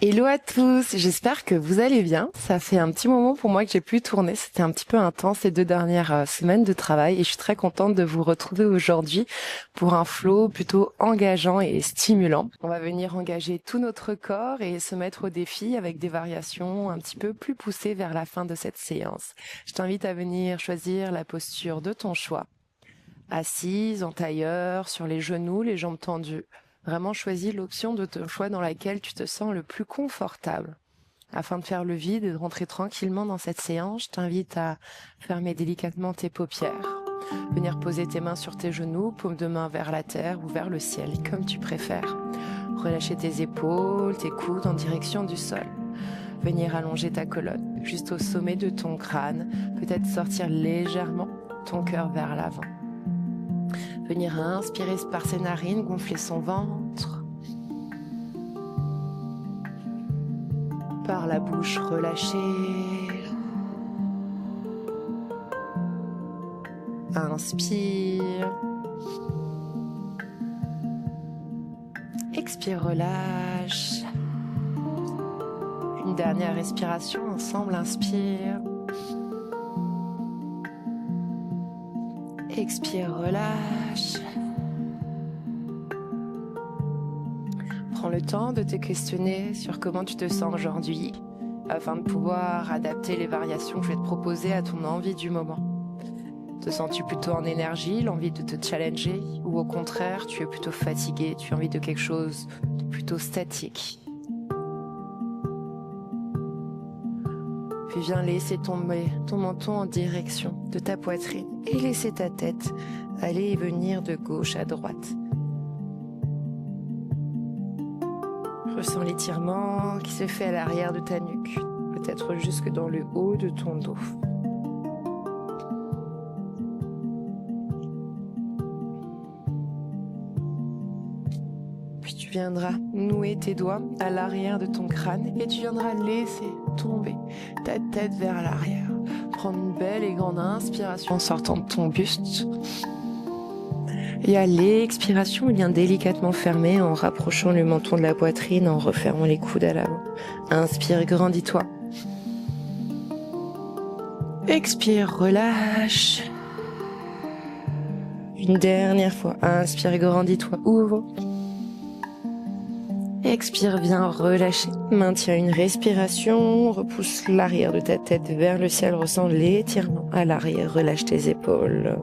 Hello à tous, j'espère que vous allez bien. Ça fait un petit moment pour moi que j'ai pu tourner. C'était un petit peu intense ces 2 dernières semaines de travail et je suis très contente de vous retrouver aujourd'hui pour un flow plutôt engageant et stimulant. On va venir engager tout notre corps et se mettre au défi avec des variations un petit peu plus poussées vers la fin de cette séance. Je t'invite à venir choisir la posture de ton choix. Assise, en tailleur, sur les genoux, les jambes tendues. Vraiment choisis l'option de ton choix dans laquelle tu te sens le plus confortable. Afin de faire le vide et de rentrer tranquillement dans cette séance, je t'invite à fermer délicatement tes paupières, venir poser tes mains sur tes genoux, paume de main vers la terre ou vers le ciel, comme tu préfères. Relâcher tes épaules, tes coudes en direction du sol. Venir allonger ta colonne juste au sommet de ton crâne, peut-être sortir légèrement ton cœur vers l'avant. Venir inspirer par ses narines, gonfler son ventre. Par la bouche, relâcher. Inspire. Expire, relâche. Une dernière respiration ensemble, inspire. Expire, relâche. Prends le temps de te questionner sur comment tu te sens aujourd'hui afin de pouvoir adapter les variations que je vais te proposer à ton envie du moment. Te sens-tu plutôt en énergie, l'envie de te challenger, ou au contraire, tu es plutôt fatigué, tu as envie de quelque chose de plutôt statique? Puis viens laisser tomber ton menton en direction de ta poitrine et laisser ta tête aller et venir de gauche à droite. Ressens l'étirement qui se fait à l'arrière de ta nuque, peut-être jusque dans le haut de ton dos. Puis tu viendras nouer tes doigts à l'arrière de ton crâne et tu viendras laisser tomber ta tête vers l'arrière. Prendre une belle et grande inspiration en sortant de ton buste. Et à l'expiration, il vient délicatement fermer en rapprochant le menton de la poitrine, en refermant les coudes à l'avant. Inspire, grandis-toi. Expire, relâche. Une dernière fois. Inspire, grandis-toi, ouvre. Expire, viens relâcher. Maintiens une respiration. Repousse l'arrière de ta tête vers le ciel. Ressens l'étirement à l'arrière. Relâche tes épaules.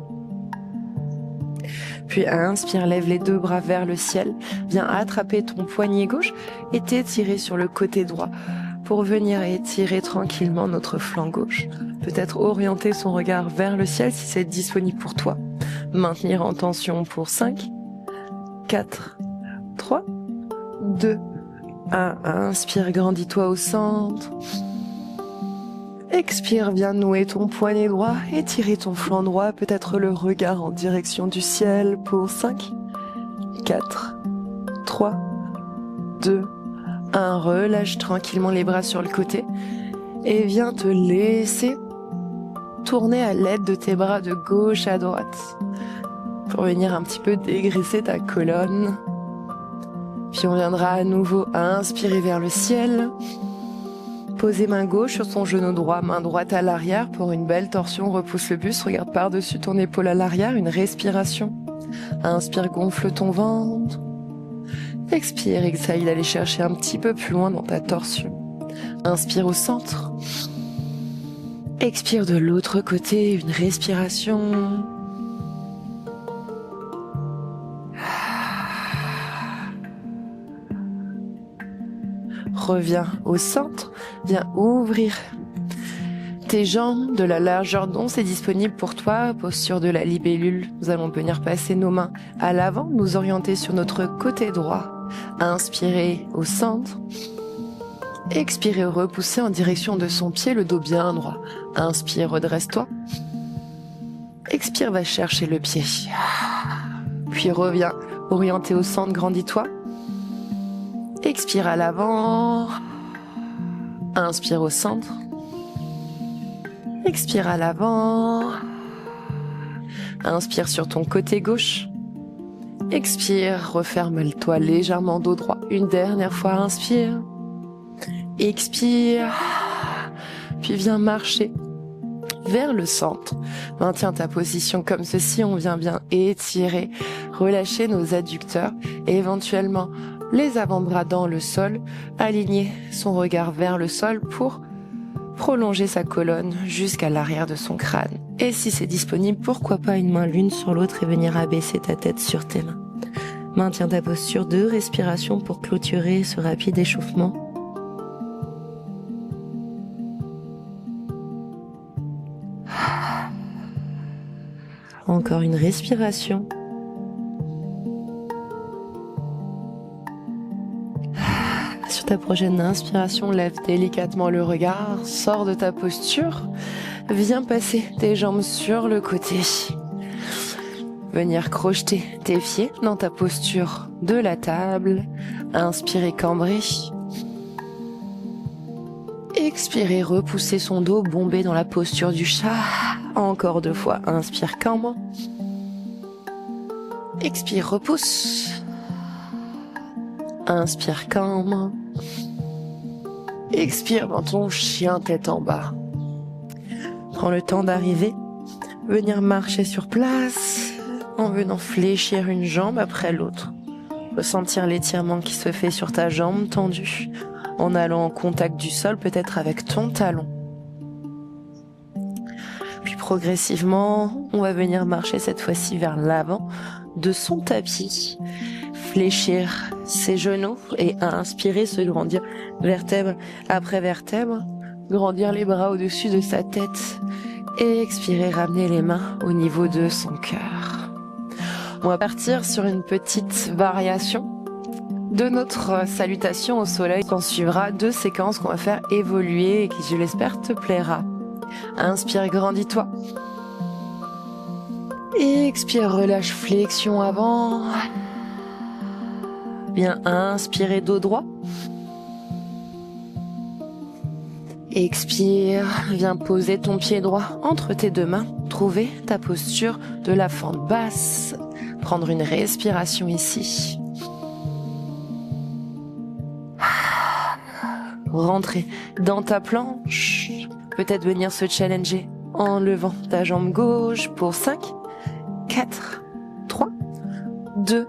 Puis inspire, lève les 2 bras vers le ciel. Viens attraper ton poignet gauche et t'étirer sur le côté droit pour venir étirer tranquillement notre flanc gauche. Peut-être orienter son regard vers le ciel si c'est disponible pour toi. Maintenir en tension pour 5, 4, 3, 2, 1. Inspire, grandis-toi au centre. Expire, viens nouer ton poignet droit, étirer ton flanc droit, peut-être le regard en direction du ciel pour 5, 4, 3, 2, 1. Relâche tranquillement les bras sur le côté et viens te laisser tourner à l'aide de tes bras de gauche à droite pour venir un petit peu dégraisser ta colonne. Puis on viendra à nouveau inspirer vers le ciel. Posez main gauche sur ton genou droit, main droite à l'arrière pour une belle torsion. Repousse le buste, regarde par-dessus ton épaule à l'arrière, une respiration. Inspire, gonfle ton ventre. Expire, exhale, aller chercher un petit peu plus loin dans ta torsion. Inspire au centre. Expire de l'autre côté, une respiration. Reviens au centre, viens ouvrir tes jambes de la largeur dont c'est disponible pour toi, posture de la libellule. Nous allons venir passer nos mains à l'avant, nous orienter sur notre côté droit. Inspirez au centre. Expirez, repoussez en direction de son pied, le dos bien droit. Inspire, redresse-toi. Expire, va chercher le pied. Puis reviens, orienté au centre, grandis-toi. Expire à l'avant. Inspire au centre. Expire à l'avant. Inspire sur ton côté gauche. Expire, referme-toi légèrement dos droit. Une dernière fois, inspire. Expire. Puis viens marcher vers le centre. Maintiens ta position comme ceci. On vient bien étirer, relâcher nos adducteurs et éventuellement les avant-bras dans le sol. Aligner son regard vers le sol pour prolonger sa colonne jusqu'à l'arrière de son crâne. Et si c'est disponible, pourquoi pas une main l'une sur l'autre et venir abaisser ta tête sur tes mains. Maintiens ta posture de respiration pour clôturer ce rapide échauffement. Encore une respiration. Sur ta prochaine inspiration, lève délicatement le regard, sors de ta posture, viens passer tes jambes sur le côté. Venir crocheter tes pieds dans ta posture de la table. Inspirez, cambrer. Expirez, repousser son dos, bomber dans la posture du chat. Encore 2 fois, inspire, cambre. Expire, repousse. Inspire, cambre. Expire dans ton chien tête en bas. Prends le temps d'arriver, venir marcher sur place, en venant fléchir une jambe après l'autre. Ressentir l'étirement qui se fait sur ta jambe tendue, en allant en contact du sol, peut-être avec ton talon. Puis progressivement, on va venir marcher cette fois-ci vers l'avant de son tapis. Fléchir ses genoux et inspirer, se grandir vertèbre après vertèbre. Grandir les bras au-dessus de sa tête. Et expirer, ramener les mains au niveau de son cœur. On va partir sur une petite variation de notre salutation au soleil. On suivra 2 séquences qu'on va faire évoluer et qui, je l'espère, te plaira. Inspire, grandis-toi. Expire, relâche, flexion avant. Bien, inspirez, dos droit. Expire, viens poser ton pied droit entre tes 2 mains. Trouver ta posture de la fente basse. Prendre une respiration ici. Rentrer dans ta planche. Peut-être venir se challenger en levant ta jambe gauche pour 5, 4, 3, 2,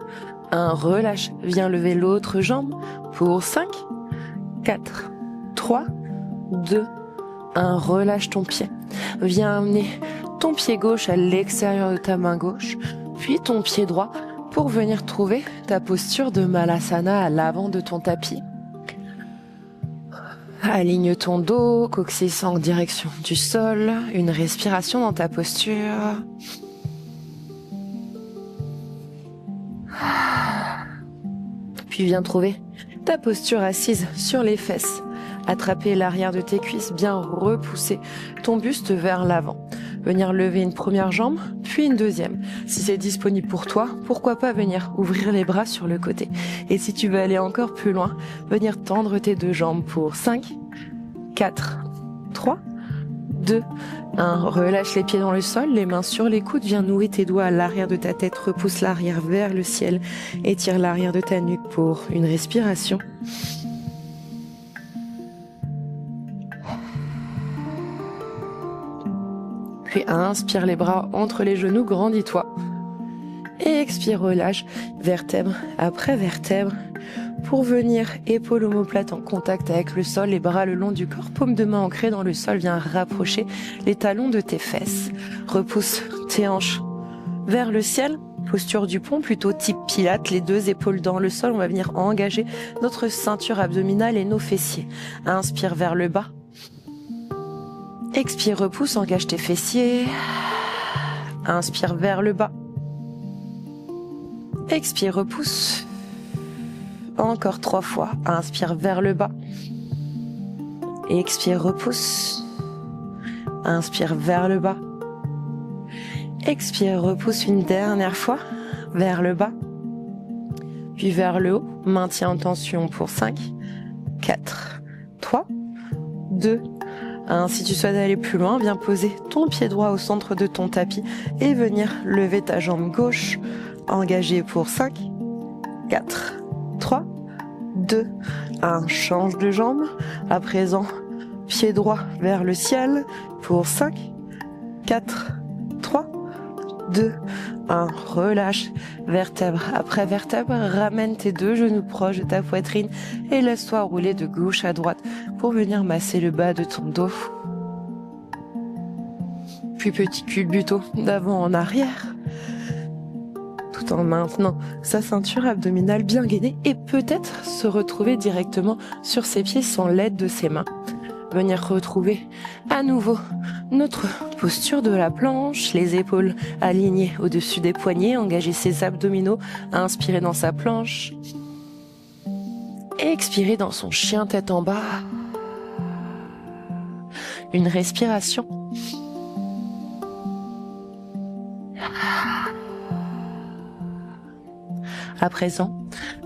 1. Relâche. Viens lever l'autre jambe pour 5, 4, 3, 2, 1. Relâche ton pied. Viens amener ton pied gauche à l'extérieur de ta main gauche, puis ton pied droit pour venir trouver ta posture de Malasana à l'avant de ton tapis. Aligne ton dos, coccyx en direction du sol, une respiration dans ta posture. Puis viens trouver ta posture assise sur les fesses. Attraper l'arrière de tes cuisses, bien repousser ton buste vers l'avant. Venir lever une première jambe, puis une deuxième. Si c'est disponible pour toi, pourquoi pas venir ouvrir les bras sur le côté. Et si tu veux aller encore plus loin, venir tendre tes 2 jambes pour 5, 4, 3, 2, 1. Relâche les pieds dans le sol, les mains sur les coudes. Viens nouer tes doigts à l'arrière de ta tête. Repousse l'arrière vers le ciel. Étire l'arrière de ta nuque pour une respiration. Puis inspire les bras entre les genoux, grandis-toi. Et expire, relâche, vertèbre après vertèbre, pour venir épaule omoplate en contact avec le sol, les bras le long du corps, paume de main ancrée dans le sol, viens rapprocher les talons de tes fesses. Repousse tes hanches vers le ciel, posture du pont, plutôt type pilate, les 2 épaules dans le sol, on va venir engager notre ceinture abdominale et nos fessiers. Inspire vers le bas. Expire, repousse, engage tes fessiers. Inspire vers le bas. Expire, repousse. Encore 3 fois. Inspire vers le bas. Expire, repousse. Inspire vers le bas. Expire, repousse une dernière fois. Vers le bas. Puis vers le haut. Maintien en tension pour 5, 4, 3, 2, 1. Si tu souhaites aller plus loin, viens poser ton pied droit au centre de ton tapis et venir lever ta jambe gauche, engagée pour 5, 4, 3, 2, 1. Change de jambe. À présent, pied droit vers le ciel pour 5, 4, 3, 2, 1. Relâche. Vertèbre après vertèbre. Ramène tes deux genoux proches de ta poitrine et laisse-toi rouler de gauche à droite pour venir masser le bas de ton dos. Puis petit culbuto d'avant en arrière, tout en maintenant sa ceinture abdominale bien gainée et peut-être se retrouver directement sur ses pieds sans l'aide de ses mains. Venir retrouver à nouveau notre posture de la planche, les épaules alignées au-dessus des poignets, engager ses abdominaux, inspirer dans sa planche, expirer dans son chien tête en bas. Une respiration. À présent,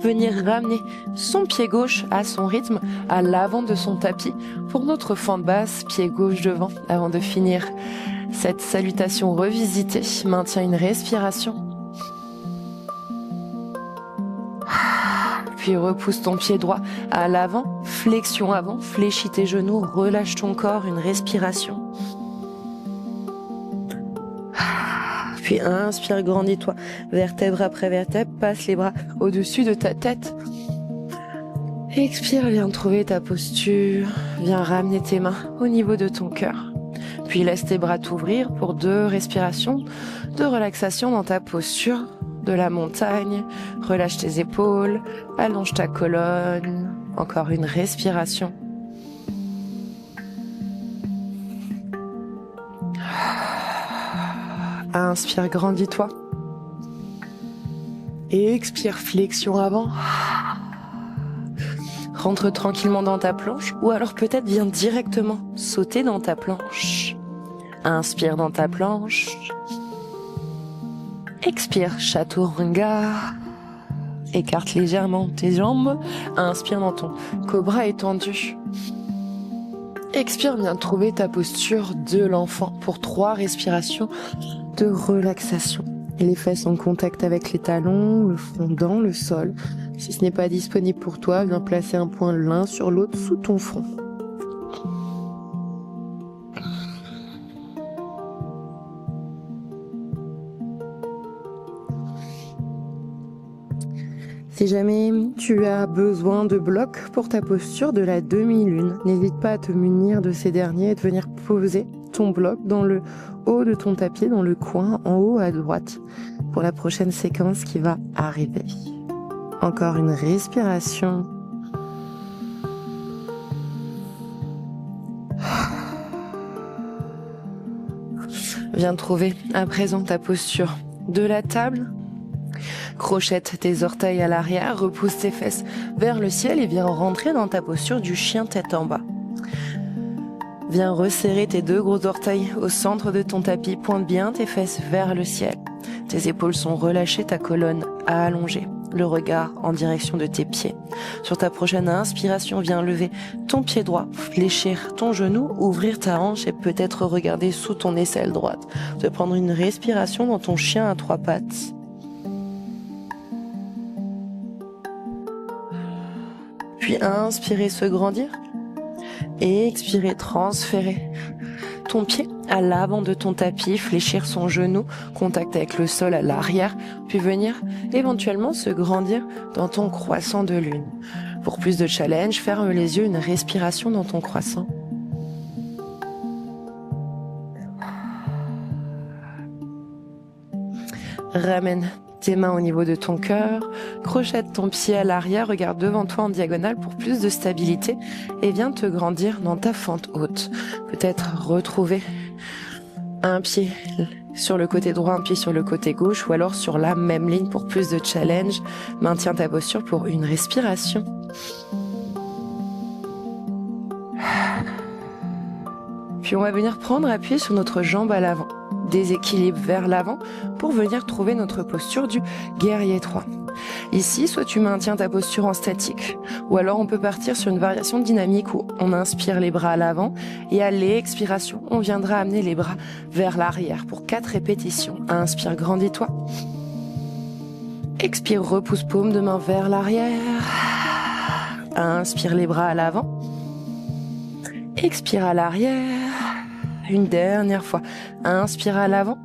venir ramener son pied gauche à son rythme, à l'avant de son tapis, pour notre fente basse, pied gauche devant, avant de finir cette salutation revisitée. Maintiens une respiration. Puis repousse ton pied droit à l'avant, flexion avant, fléchis tes genoux, relâche ton corps, une respiration. Puis inspire, grandis-toi, vertèbre après vertèbre, passe les bras au-dessus de ta tête. Expire, viens trouver ta posture, viens ramener tes mains au niveau de ton cœur. Puis laisse tes bras t'ouvrir pour 2 respirations de relaxation dans ta posture de la montagne. Relâche tes épaules, allonge ta colonne, encore une respiration. Inspire, grandis-toi. Et expire, flexion avant. Rentre tranquillement dans ta planche ou alors peut-être viens directement sauter dans ta planche. Inspire dans ta planche. Expire, chaturanga. Écarte légèrement tes jambes. Inspire dans ton cobra étendu. Expire, viens trouver ta posture de l'enfant pour 3 respirations de relaxation. Et les fesses en contact avec les talons, le front dans le sol. Si ce n'est pas disponible pour toi, viens placer un point l'un sur l'autre sous ton front. Si jamais tu as besoin de blocs pour ta posture de la demi-lune, n'hésite pas à te munir de ces derniers et de venir poser ton bloc dans le haut de ton tapis, dans le coin en haut à droite, pour la prochaine séquence qui va arriver. Encore une respiration. Viens trouver à présent ta posture de la table. Crochette tes orteils à l'arrière, repousse tes fesses vers le ciel et viens rentrer dans ta posture du chien tête en bas. Viens resserrer tes 2 gros orteils au centre de ton tapis, pointe bien tes fesses vers le ciel. Tes épaules sont relâchées, ta colonne allongée, le regard en direction de tes pieds. Sur ta prochaine inspiration, viens lever ton pied droit, fléchir ton genou, ouvrir ta hanche et peut-être regarder sous ton aisselle droite. Te prendre une respiration dans ton chien à 3 pattes. Puis inspirer, se grandir. Et expirer, transférer ton pied à l'avant de ton tapis, fléchir son genou, contact avec le sol à l'arrière, puis venir éventuellement se grandir dans ton croissant de lune. Pour plus de challenge, ferme les yeux, une respiration dans ton croissant. Ramène tes mains au niveau de ton cœur, crochette ton pied à l'arrière, regarde devant toi en diagonale pour plus de stabilité et viens te grandir dans ta fente haute. Peut-être retrouver un pied sur le côté droit, un pied sur le côté gauche ou alors sur la même ligne pour plus de challenge. Maintiens ta posture pour une respiration. Puis on va venir prendre appui sur notre jambe à l'avant. Déséquilibre vers l'avant pour venir trouver notre posture du guerrier 3. Ici, soit tu maintiens ta posture en statique, ou alors on peut partir sur une variation dynamique où on inspire les bras à l'avant et à l'expiration, on viendra amener les bras vers l'arrière pour 4 répétitions. Inspire, grandis-toi. Expire, repousse paume de main vers l'arrière. Inspire les bras à l'avant. Expire à l'arrière. Une dernière fois. Inspire à l'avant.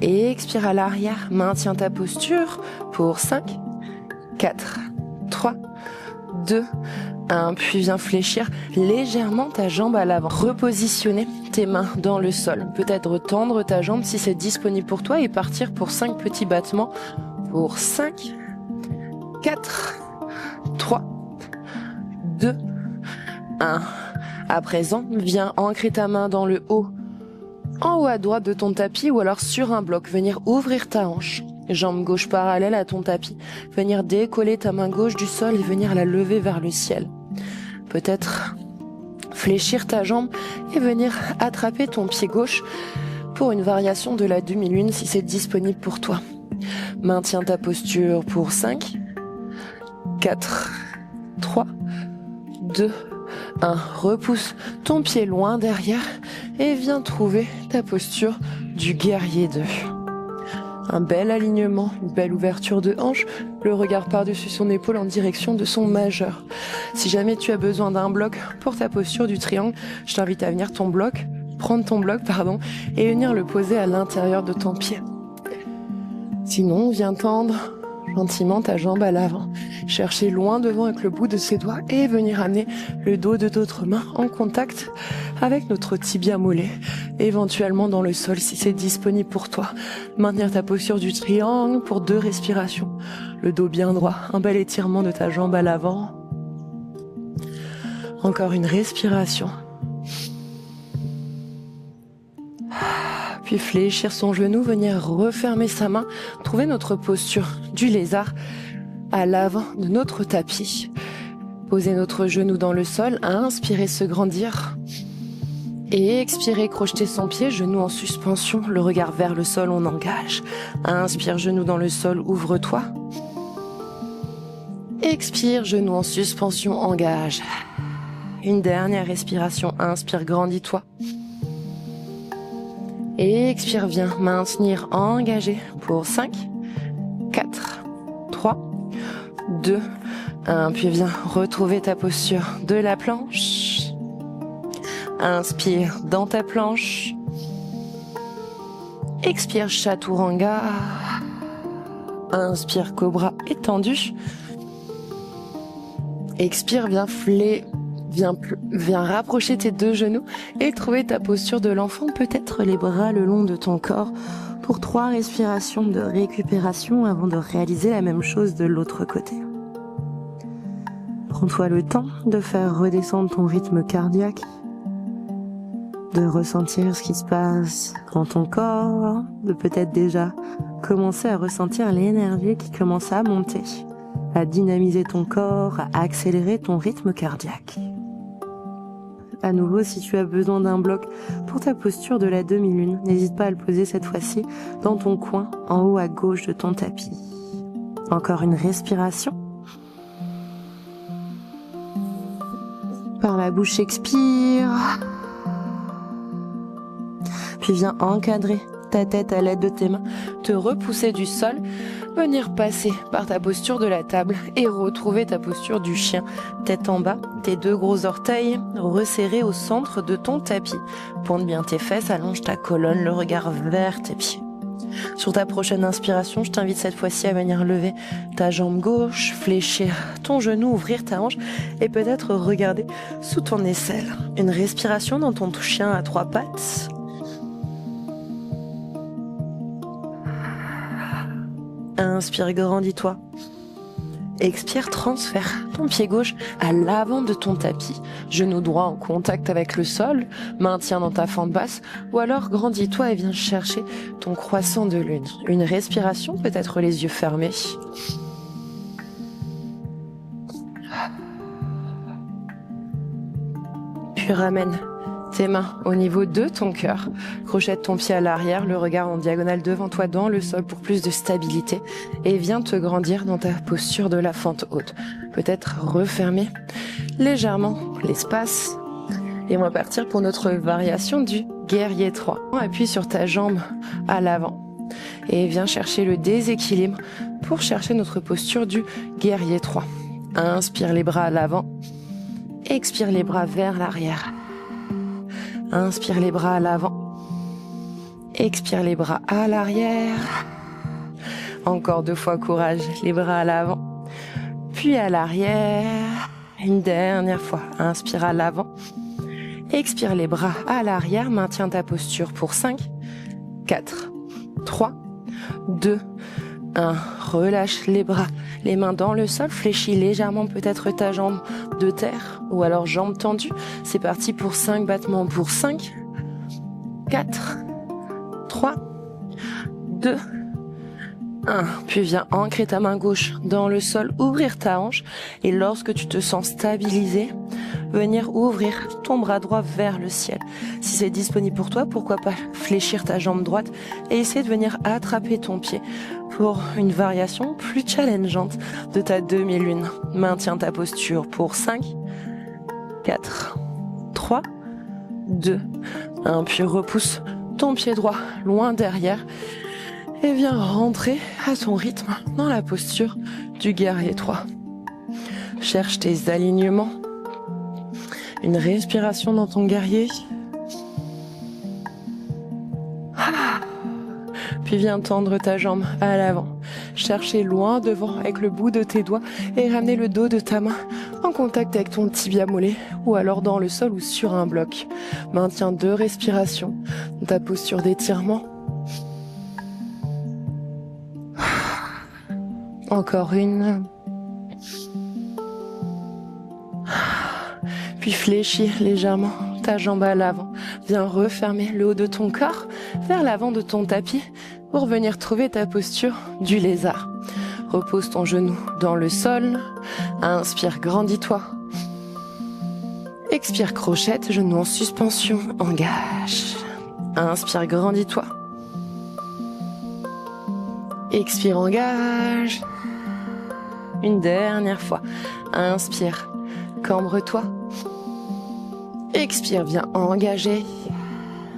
Et expire à l'arrière. Maintiens ta posture pour 5, 4, 3, 2, 1. Puis viens fléchir légèrement ta jambe à l'avant. Repositionner tes mains dans le sol. Peut-être tendre ta jambe si c'est disponible pour toi et partir pour 5 petits battements pour 5, 4, 3, 2, 1. À présent, viens ancrer ta main dans le haut, en haut à droite de ton tapis ou alors sur un bloc. Venir ouvrir ta hanche. Jambe gauche parallèle à ton tapis. Venir décoller ta main gauche du sol et venir la lever vers le ciel. Peut-être fléchir ta jambe et venir attraper ton pied gauche pour une variation de la demi-lune si c'est disponible pour toi. Maintiens ta posture pour 5, 4, 3, 2, 1. Repousse ton pied loin derrière et viens trouver ta posture du guerrier 2. Un bel alignement, une belle ouverture de hanche, le regard par-dessus son épaule en direction de son majeur. Si jamais tu as besoin d'un bloc pour ta posture du triangle, je t'invite à venir prendre ton bloc, et venir le poser à l'intérieur de ton pied. Sinon, viens tendre gentiment ta jambe à l'avant. Chercher loin devant avec le bout de ses doigts et venir amener le dos de notre main en contact avec notre tibia mollet, éventuellement dans le sol si c'est disponible pour toi. Maintenir ta posture du triangle pour 2 respirations. Le dos bien droit, un bel étirement de ta jambe à l'avant. Encore une respiration. Puis fléchir son genou, venir refermer sa main, trouver notre posture du lézard à l'avant de notre tapis. Poser notre genou dans le sol, inspirer, se grandir. Et expirer, crocheter son pied, genou en suspension, le regard vers le sol, on engage. Inspire, genou dans le sol, ouvre-toi. Expire, genou en suspension, engage. Une dernière respiration, inspire, grandis-toi. Et expire, viens maintenir engagé pour 5, 4, 3, 2, 1. Puis viens retrouver ta posture de la planche. Inspire dans ta planche. Expire, chaturanga. Inspire, cobra étendu. Expire, viens rapprocher tes 2 genoux et trouver ta posture de l'enfant, peut-être les bras le long de ton corps pour 3 respirations de récupération avant de réaliser la même chose de l'autre côté. Prends-toi le temps de faire redescendre ton rythme cardiaque, de ressentir ce qui se passe dans ton corps, de peut-être déjà commencer à ressentir l'énergie qui commence à monter, à dynamiser ton corps, à accélérer ton rythme cardiaque. À nouveau, si tu as besoin d'un bloc pour ta posture de la demi-lune, n'hésite pas à le poser cette fois-ci dans ton coin, en haut à gauche de ton tapis. Encore une respiration. Par la bouche, expire. Puis viens encadrer ta tête à l'aide de tes mains, te repousser du sol, venir passer par ta posture de la table et retrouver ta posture du chien. Tête en bas, tes 2 gros orteils resserrés au centre de ton tapis. Pointe bien tes fesses, allonge ta colonne, le regard vers tes pieds. Sur ta prochaine inspiration, je t'invite cette fois-ci à venir lever ta jambe gauche, fléchir ton genou, ouvrir ta hanche et peut-être regarder sous ton aisselle. Une respiration dans ton chien à 3 pattes. Inspire, grandis-toi. Expire, transfère ton pied gauche à l'avant de ton tapis. Genou droit en contact avec le sol, maintiens dans ta fente basse, ou alors grandis-toi et viens chercher ton croissant de lune. Une respiration, peut-être les yeux fermés. Puis ramène tes mains au niveau de ton cœur. Crochette ton pied à l'arrière, le regard en diagonale devant toi dans le sol pour plus de stabilité. Et viens te grandir dans ta posture de la fente haute. Peut-être refermer légèrement l'espace. Et on va partir pour notre variation du guerrier 3. Appuie sur ta jambe à l'avant. Et viens chercher le déséquilibre pour chercher notre posture du guerrier 3. Inspire les bras à l'avant. Expire les bras vers l'arrière. Inspire les bras à l'avant. Expire les bras à l'arrière. Encore 2 fois, courage. Les bras à l'avant. Puis à l'arrière. Une dernière fois. Inspire à l'avant. Expire les bras à l'arrière. Maintiens ta posture pour 5, 4, 3, 2, 1. Relâche les bras. Les mains dans le sol. Fléchis légèrement peut-être ta jambe de terre. Ou alors jambe tendue. C'est parti pour 5 battements. Pour 5, 4, 3, 2, 1. Puis viens ancrer ta main gauche dans le sol, ouvrir ta hanche. Et lorsque tu te sens stabilisé, venir ouvrir ton bras droit vers le ciel. Si c'est disponible pour toi, pourquoi pas fléchir ta jambe droite et essayer de venir attraper ton pied pour une variation plus challengeante de ta demi-lune. Maintiens ta posture pour 5, 4, 3, 2, 1. Puis repousse ton pied droit loin derrière et viens rentrer à ton rythme dans la posture du guerrier 3. Cherche tes alignements. Une respiration dans ton guerrier. Puis viens tendre ta jambe à l'avant. Chercher loin devant avec le bout de tes doigts et ramener le dos de ta main en contact avec ton tibia mollet ou alors dans le sol ou sur un bloc. Maintiens 2 respirations dans ta posture d'étirement. Encore une. Puis fléchis légèrement ta jambe à l'avant. Viens refermer le haut de ton corps vers l'avant de ton tapis pour venir trouver ta posture du lézard. Repose ton genou dans le sol. Inspire, grandis-toi. Expire, crochette, genou en suspension, engage. Inspire, grandis-toi. Expire, engage. Une dernière fois. Inspire, cambre-toi. Expire, viens engager.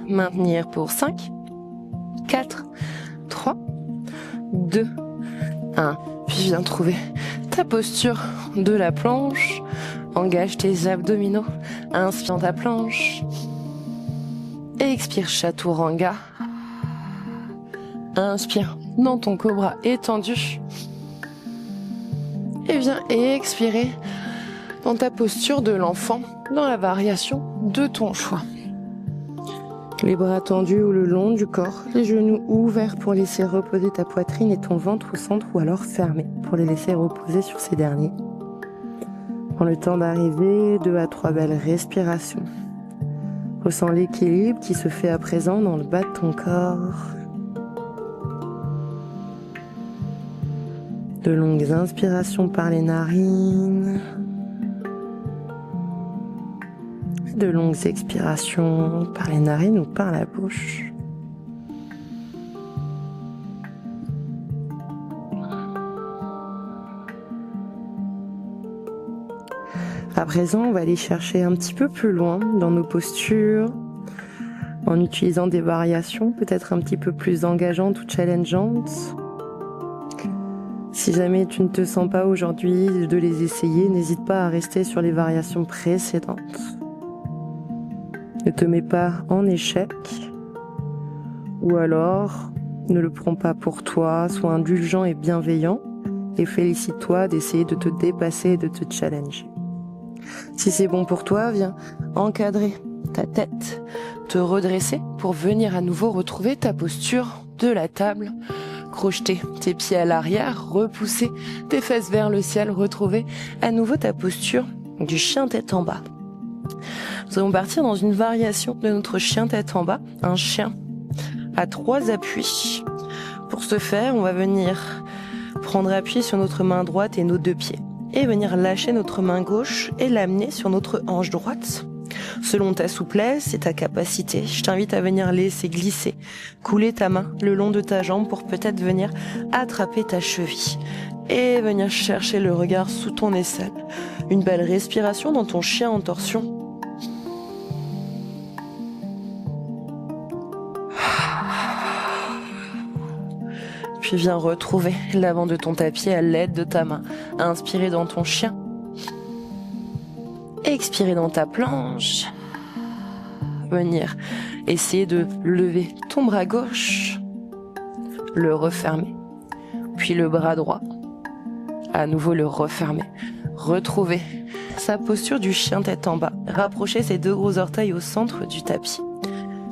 Maintenir pour 5, 4, 3, 2, 1. Puis viens trouver ta posture de la planche. Engage tes abdominaux. Inspire ta planche. Expire, chaturanga. Inspire dans ton cobra étendu. Et viens expirer dans ta posture de l'enfant, dans la variation de ton choix. Les bras tendus ou le long du corps, les genoux ouverts pour laisser reposer ta poitrine et ton ventre au centre ou alors fermés pour les laisser reposer sur ces derniers. Prends le temps d'arriver, 2 à 3 belles respirations. Ressens l'équilibre qui se fait à présent dans le bas de ton corps. De longues inspirations par les narines. De longues expirations par les narines ou par la bouche. À présent, on va aller chercher un petit peu plus loin dans nos postures, en utilisant des variations peut-être un petit peu plus engageantes ou challengeantes. Si jamais tu ne te sens pas aujourd'hui de les essayer, n'hésite pas à rester sur les variations précédentes. Ne te mets pas en échec, ou alors ne le prends pas pour toi, sois indulgent et bienveillant, et félicite-toi d'essayer de te dépasser et de te challenger. Si c'est bon pour toi, viens encadrer ta tête, te redresser pour venir à nouveau retrouver ta posture de la table. Crocheter tes pieds à l'arrière, repousser tes fesses vers le ciel, retrouver à nouveau ta posture du chien tête en bas. Nous allons partir dans une variation de notre chien tête en bas, un chien à 3 appuis. Pour ce faire, on va venir prendre appui sur notre main droite et nos 2 pieds et venir lâcher notre main gauche et l'amener sur notre hanche droite. Selon ta souplesse et ta capacité, je t'invite à venir laisser glisser, couler ta main le long de ta jambe pour peut-être venir attraper ta cheville et venir chercher le regard sous ton aisselle. Une belle respiration dans ton chien en torsion. Puis viens retrouver l'avant de ton tapis à l'aide de ta main. Inspirez dans ton chien. Expirer dans ta planche. Venir essayer de lever ton bras gauche, le refermer, puis le bras droit, à nouveau le refermer. Retrouver sa posture du chien tête en bas. Rapprocher ses deux gros orteils au centre du tapis.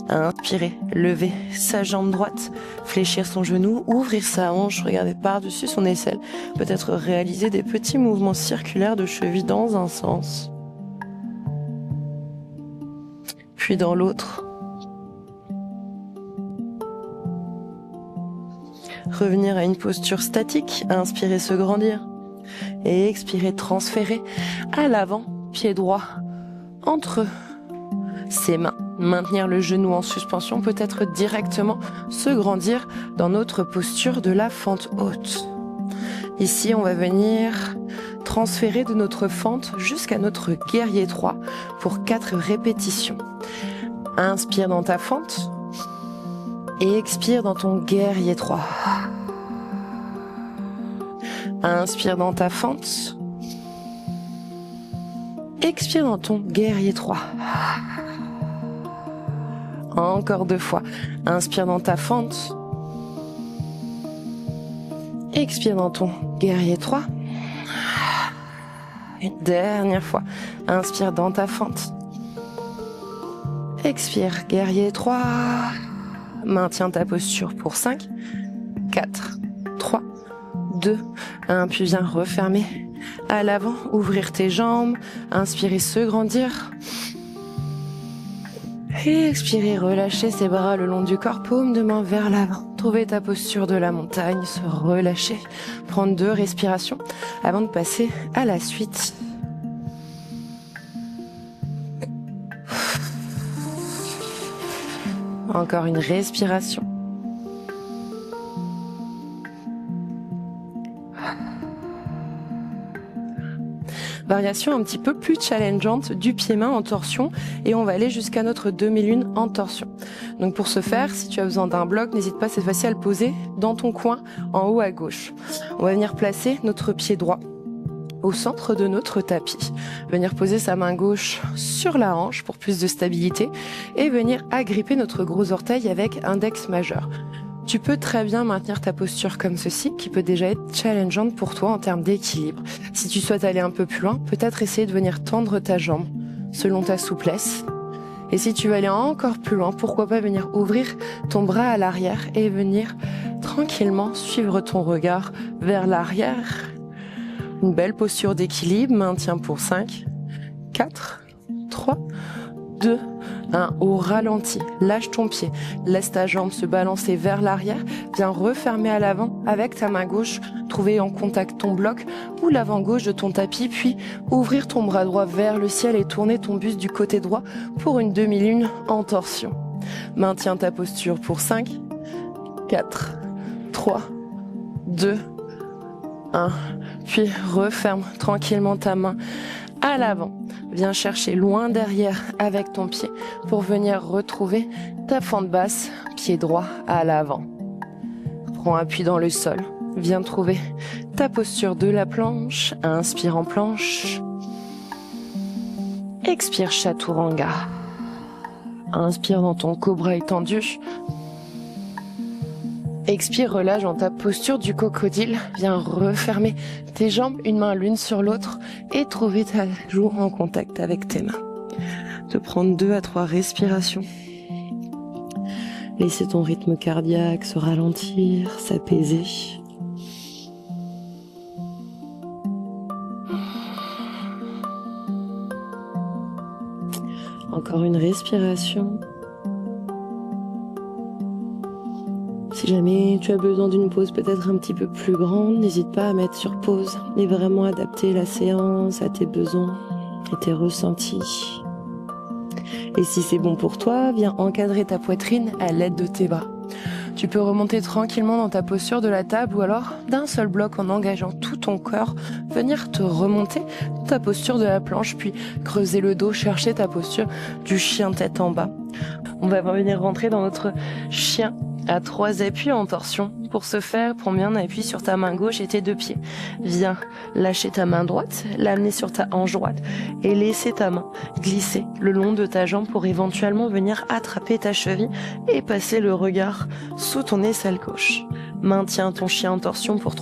Inspirer, lever sa jambe droite, fléchir son genou, ouvrir sa hanche, regarder par-dessus son aisselle. Peut-être réaliser des petits mouvements circulaires de cheville dans un sens, puis dans l'autre. Revenir à une posture statique, inspirer, se grandir. Et expirer, transférer à l'avant, pied droit entre ses mains. Maintenir le genou en suspension, peut-être directement se grandir dans notre posture de la fente haute. Ici, on va venir transférer de notre fente jusqu'à notre guerrier 3 pour 4 répétitions. Inspire dans ta fente et expire dans ton guerrier 3. Inspire dans ta fente. Expire dans ton guerrier 3. Encore 2 fois. Inspire dans ta fente. Expire dans ton guerrier 3. Une dernière fois. Inspire dans ta fente. Expire, guerrier 3. Maintiens ta posture pour 5, 4, 3, 2, 1. Puis viens refermer à l'avant, ouvrir tes jambes. Inspirer, se grandir. Et expirer, relâcher ses bras le long du corps, paume de main vers l'avant. Trouver ta posture de la montagne, se relâcher. Prendre 2 respirations avant de passer à la suite. Encore une respiration. Variation un petit peu plus challengeante du pied-main en torsion et on va aller jusqu'à notre demi-lune en torsion. Donc pour ce faire, si tu as besoin d'un bloc, n'hésite pas cette fois-ci à le poser dans ton coin en haut à gauche. On va venir placer notre pied droit au centre de notre tapis. Venir poser sa main gauche sur la hanche pour plus de stabilité et venir agripper notre gros orteil avec index majeur. Tu peux très bien maintenir ta posture comme ceci, qui peut déjà être challengeante pour toi en termes d'équilibre. Si tu souhaites aller un peu plus loin, peut-être essayer de venir tendre ta jambe selon ta souplesse. Et si tu veux aller encore plus loin, pourquoi pas venir ouvrir ton bras à l'arrière et venir tranquillement suivre ton regard vers l'arrière. Une belle posture d'équilibre, maintien pour 5, 4, 3, 2, 1. Au ralenti, lâche ton pied, laisse ta jambe se balancer vers l'arrière, viens refermer à l'avant avec ta main gauche, trouver en contact ton bloc ou l'avant gauche de ton tapis, puis ouvrir ton bras droit vers le ciel et tourner ton buste du côté droit pour une demi-lune en torsion. Maintiens ta posture pour 5, 4, 3, 2, 1. Puis referme tranquillement ta main à l'avant. Viens chercher loin derrière avec ton pied pour venir retrouver ta fente basse, pied droit à l'avant. Prends appui dans le sol. Viens trouver ta posture de la planche. Inspire en planche. Expire chaturanga. Inspire dans ton cobra étendu. Expire, relâche dans ta posture du crocodile. Viens refermer tes jambes, une main l'une sur l'autre et trouver ta joue en contact avec tes mains. De prendre 2 à 3 respirations. Laisser ton rythme cardiaque se ralentir, s'apaiser. Encore une respiration. Si jamais tu as besoin d'une pause peut-être un petit peu plus grande, n'hésite pas à mettre sur pause et vraiment adapter la séance à tes besoins et tes ressentis. Et si c'est bon pour toi, viens encadrer ta poitrine à l'aide de tes bras. Tu peux remonter tranquillement dans ta posture de la table ou alors d'un seul bloc en engageant tout ton corps, venir te remonter dans ta posture de la planche, puis creuser le dos, chercher ta posture du chien tête en bas. On va venir rentrer dans notre chien à 3 appuis en torsion. Pour ce faire, prends bien appui sur ta main gauche et tes 2 pieds. Viens lâcher ta main droite, l'amener sur ta hanche droite et laisser ta main glisser le long de ta jambe pour éventuellement venir attraper ta cheville et passer le regard sous ton aisselle gauche. Maintiens ton chien en torsion pour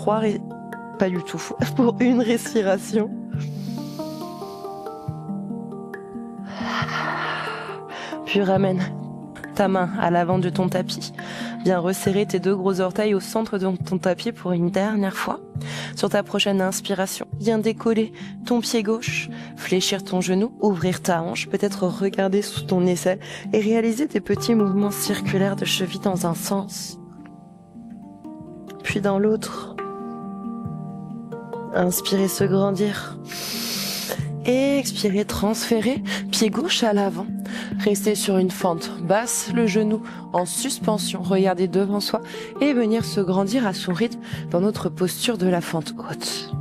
pas du tout, pour une respiration. Puis ramène ta main à l'avant de ton tapis. Viens resserrer tes 2 gros orteils au centre de ton tapis pour une dernière fois. Sur ta prochaine inspiration, viens décoller ton pied gauche, fléchir ton genou, ouvrir ta hanche, peut-être regarder sous ton aisselle et réaliser des petits mouvements circulaires de cheville dans un sens, puis dans l'autre. Inspirez, se grandir. Expirez, transférer, pied gauche à l'avant. Restez sur une fente basse, le genou en suspension. Regardez devant soi et venir se grandir à son rythme dans notre posture de la fente haute.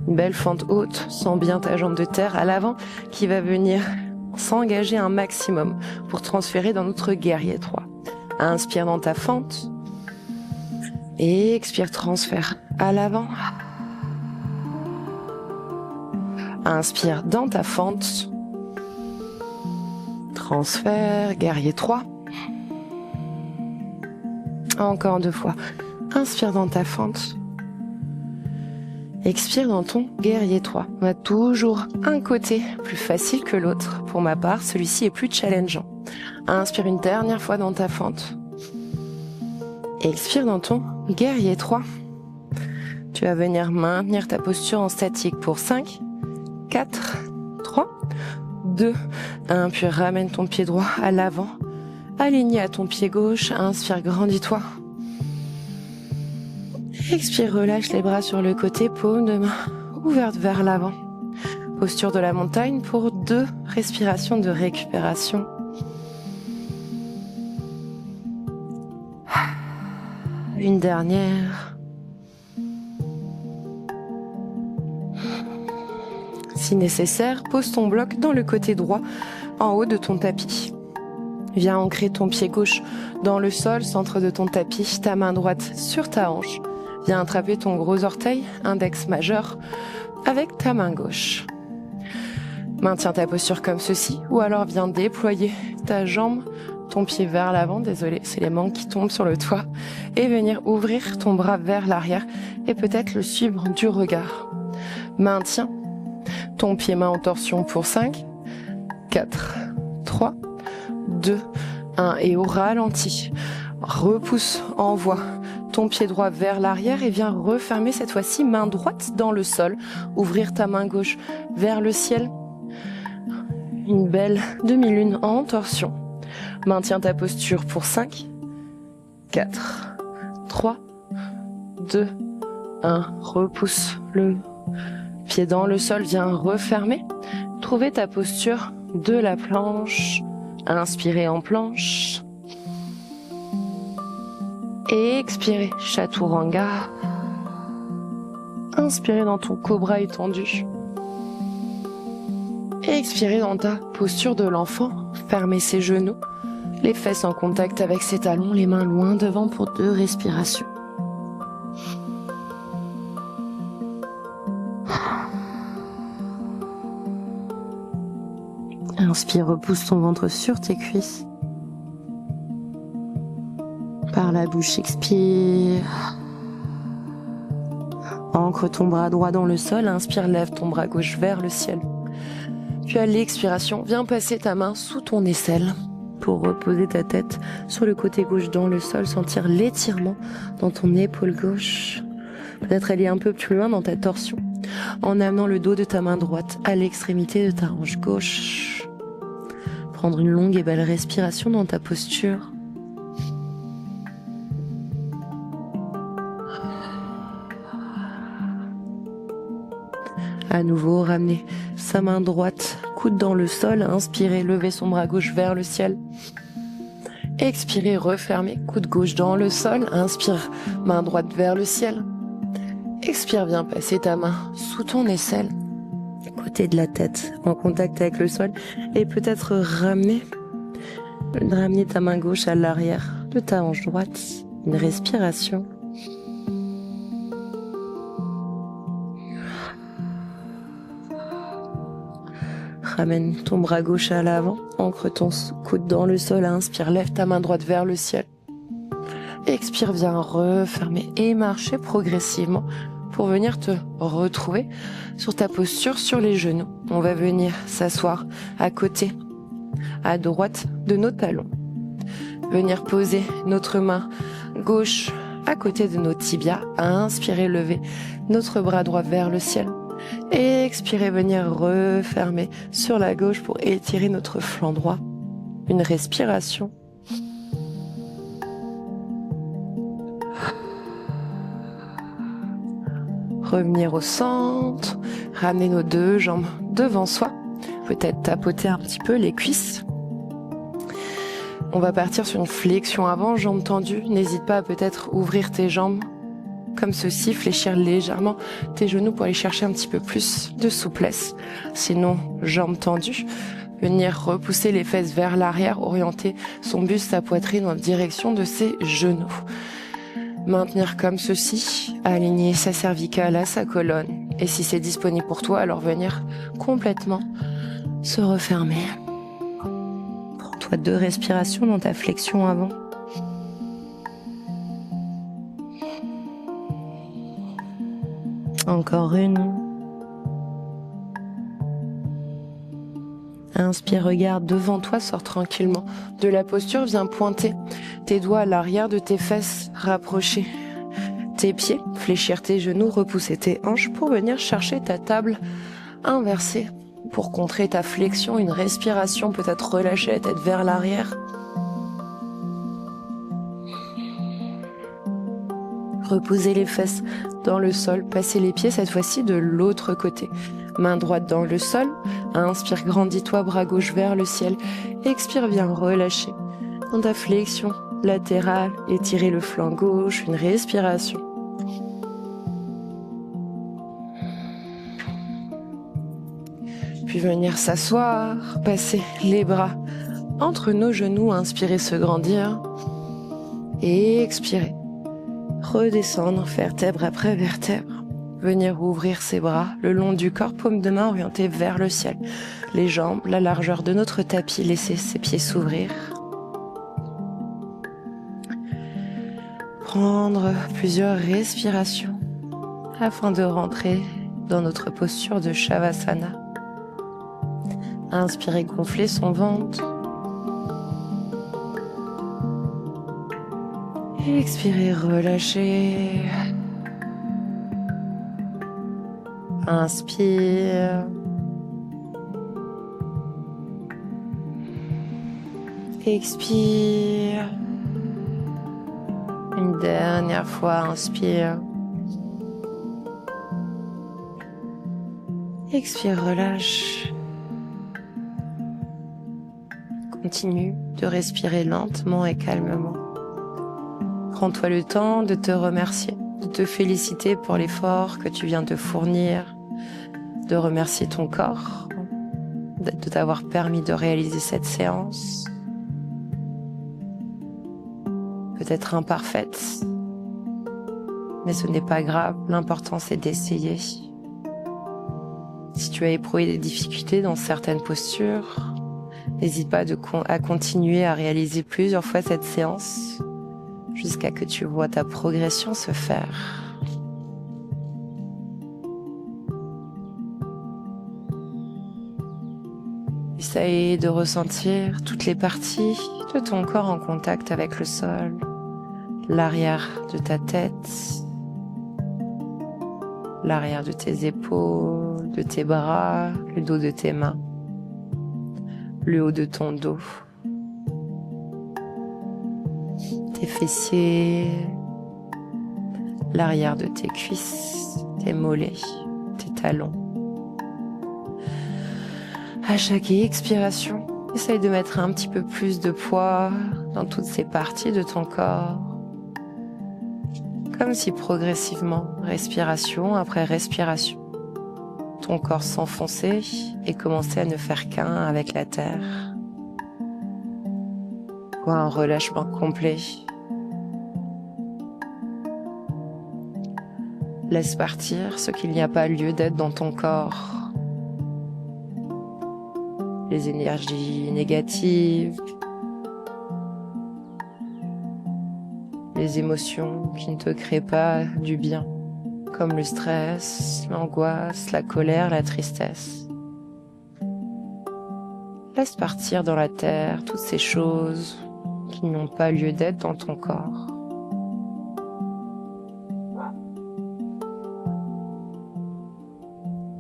Une belle fente haute, sens bien ta jambe de terre à l'avant qui va venir s'engager un maximum pour transférer dans notre guerrier 3. Inspire dans ta fente et expire, transfère à l'avant. Inspire dans ta fente. Transfert, guerrier 3. Encore 2 fois. Inspire dans ta fente. Expire dans ton guerrier 3. On a toujours un côté plus facile que l'autre. Pour ma part, celui-ci est plus challengeant. Inspire une dernière fois dans ta fente. Expire dans ton guerrier 3. Tu vas venir maintenir ta posture en statique pour 5, 4, 3, 2, 1, puis ramène ton pied droit à l'avant, aligné à ton pied gauche, inspire, grandis-toi. Expire, relâche les bras sur le côté, paume de main ouverte vers l'avant. Posture de la montagne pour 2 respirations de récupération. Une dernière. Si nécessaire, pose ton bloc dans le côté droit, en haut de ton tapis. Viens ancrer ton pied gauche dans le sol, centre de ton tapis, ta main droite sur ta hanche. Viens attraper ton gros orteil, index majeur, avec ta main gauche. Maintiens ta posture comme ceci, ou alors viens déployer ta jambe, ton pied vers l'avant, désolé, c'est les manques qui tombent sur le toit, et venir ouvrir ton bras vers l'arrière, et peut-être le suivre du regard. Maintiens ton pied main en torsion pour 5, 4, 3, 2, 1 et au ralenti. Repousse, envoie ton pied droit vers l'arrière et viens refermer cette fois-ci main droite dans le sol. Ouvrir ta main gauche vers le ciel. Une belle demi-lune en torsion. Maintiens ta posture pour 5, 4, 3, 2, 1. Repousse le pied dans le sol, viens refermer. Trouvez ta posture de la planche. Inspirez en planche. Et expirez, chaturanga. Inspirez dans ton cobra étendu. Et expirez dans ta posture de l'enfant. Fermez ses genoux, les fesses en contact avec ses talons, les mains loin devant pour 2 respirations. Inspire, repousse ton ventre sur tes cuisses. Par la bouche, expire. Ancre ton bras droit dans le sol. Inspire, lève ton bras gauche vers le ciel. Puis à l'expiration, viens passer ta main sous ton aisselle pour reposer ta tête sur le côté gauche dans le sol. Sentir l'étirement dans ton épaule gauche. Peut-être aller un peu plus loin dans ta torsion en amenant le dos de ta main droite à l'extrémité de ta hanche gauche. Prendre une longue et belle respiration dans ta posture. À nouveau, ramener sa main droite, coude dans le sol, inspirez, levez son bras gauche vers le ciel. Expirez, refermez, coude gauche dans le sol, inspire, main droite vers le ciel. Expire, viens passer ta main sous ton aisselle, côté de la tête, en contact avec le sol, et peut-être ramener ta main gauche à l'arrière, de ta hanche droite, une respiration. Ramène ton bras gauche à l'avant, ancre ton coude dans le sol, inspire, lève ta main droite vers le ciel. Expire, viens refermer et marcher progressivement pour venir te retrouver sur ta posture sur les genoux. On va venir s'asseoir à côté, à droite de nos talons. Venir poser notre main gauche à côté de nos tibias. Inspirez, lever notre bras droit vers le ciel. Expirez, venir refermer sur la gauche pour étirer notre flanc droit. Une respiration. Revenir au centre, ramener nos deux jambes devant soi. Peut-être tapoter un petit peu les cuisses. On va partir sur une flexion avant, jambes tendues. N'hésite pas à peut-être ouvrir tes jambes comme ceci, fléchir légèrement tes genoux pour aller chercher un petit peu plus de souplesse. Sinon, jambes tendues, venir repousser les fesses vers l'arrière, orienter son buste, sa poitrine en direction de ses genoux. Maintenir comme ceci, aligner sa cervicale à sa colonne. Et si c'est disponible pour toi, alors venir complètement se refermer. Prends-toi 2 respirations dans ta flexion avant. Encore une. Inspire, regarde devant toi, sors tranquillement de la posture, viens pointer tes doigts à l'arrière de tes fesses, rapprocher tes pieds, fléchir tes genoux, repousser tes hanches pour venir chercher ta table inversée. Pour contrer ta flexion, une respiration, peut-être relâcher la tête vers l'arrière. Reposer les fesses dans le sol, passer les pieds cette fois-ci de l'autre côté. Main droite dans le sol, inspire, grandis-toi, bras gauche vers le ciel. Expire, viens relâcher dans ta flexion latérale, étirer le flanc gauche, une respiration. Puis venir s'asseoir, passer les bras entre nos genoux, inspirer, se grandir et expirer. Redescendre vertèbre après vertèbre. Venir ouvrir ses bras le long du corps, paume de main orientée vers le ciel. Les jambes, la largeur de notre tapis, laisser ses pieds s'ouvrir. Prendre plusieurs respirations afin de rentrer dans notre posture de Shavasana. Inspirez, gonfler son ventre. Expirez, relâchez. Inspire. Expire. Une dernière fois, inspire. Expire, relâche. Continue de respirer lentement et calmement. Prends-toi le temps de te remercier, de te féliciter pour l'effort que tu viens de fournir, de remercier ton corps, de t'avoir permis de réaliser cette séance. Peut-être imparfaite, mais ce n'est pas grave, l'important c'est d'essayer. Si tu as éprouvé des difficultés dans certaines postures, n'hésite pas à continuer à réaliser plusieurs fois cette séance jusqu'à que tu vois ta progression se faire. Essaye de ressentir toutes les parties de ton corps en contact avec le sol, l'arrière de ta tête, l'arrière de tes épaules, de tes bras, le dos de tes mains, le haut de ton dos, tes fessiers, l'arrière de tes cuisses, tes mollets, tes talons. À chaque expiration, essaye de mettre un petit peu plus de poids dans toutes ces parties de ton corps. Comme si progressivement, respiration après respiration, ton corps s'enfonçait et commençait à ne faire qu'un avec la terre. pour un relâchement complet. Laisse partir ce qu'il n'y a pas lieu d'être dans ton corps. Les énergies négatives, les émotions qui ne te créent pas du bien, comme le stress, l'angoisse, la colère, la tristesse. Laisse partir dans la terre toutes ces choses qui n'ont pas lieu d'être dans ton corps.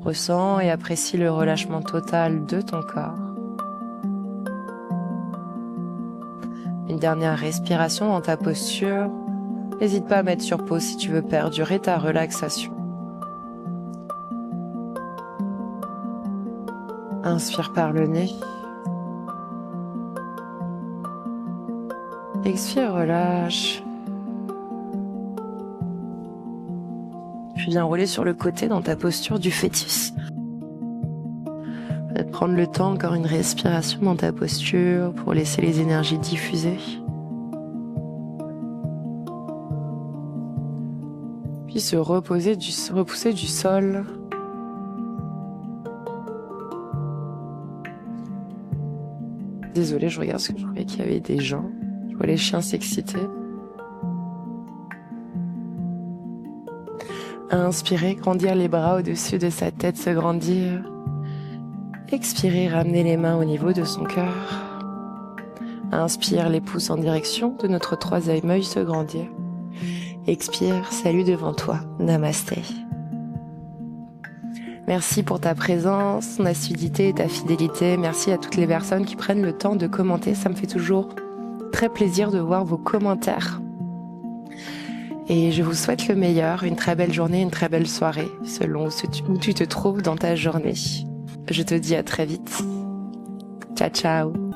Ressens et apprécie le relâchement total de ton corps. Une dernière respiration dans ta posture. N'hésite pas à mettre sur pause si tu veux perdurer ta relaxation. Inspire par le nez. Expire, relâche. Puis viens rouler sur le côté dans ta posture du fœtus. Peut-être prendre le temps, encore une respiration dans ta posture pour laisser les énergies diffuser. Puis se repousser du sol. Désolée, je regarde parce que je croyais qu'il y avait des gens. Je vois les chiens s'exciter. Inspirez, grandir les bras au-dessus de sa tête, se grandir. Expirez, ramener les mains au niveau de son cœur. Inspire, les pouces en direction de notre troisième œil, se grandir. Expire, salut devant toi, namasté. Merci pour ta présence, ton assiduité et ta fidélité. Merci à toutes les personnes qui prennent le temps de commenter. Ça me fait toujours très plaisir de voir vos commentaires. Et je vous souhaite le meilleur, une très belle journée, une très belle soirée, selon où tu te trouves dans ta journée. Je te dis à très vite. Ciao, ciao.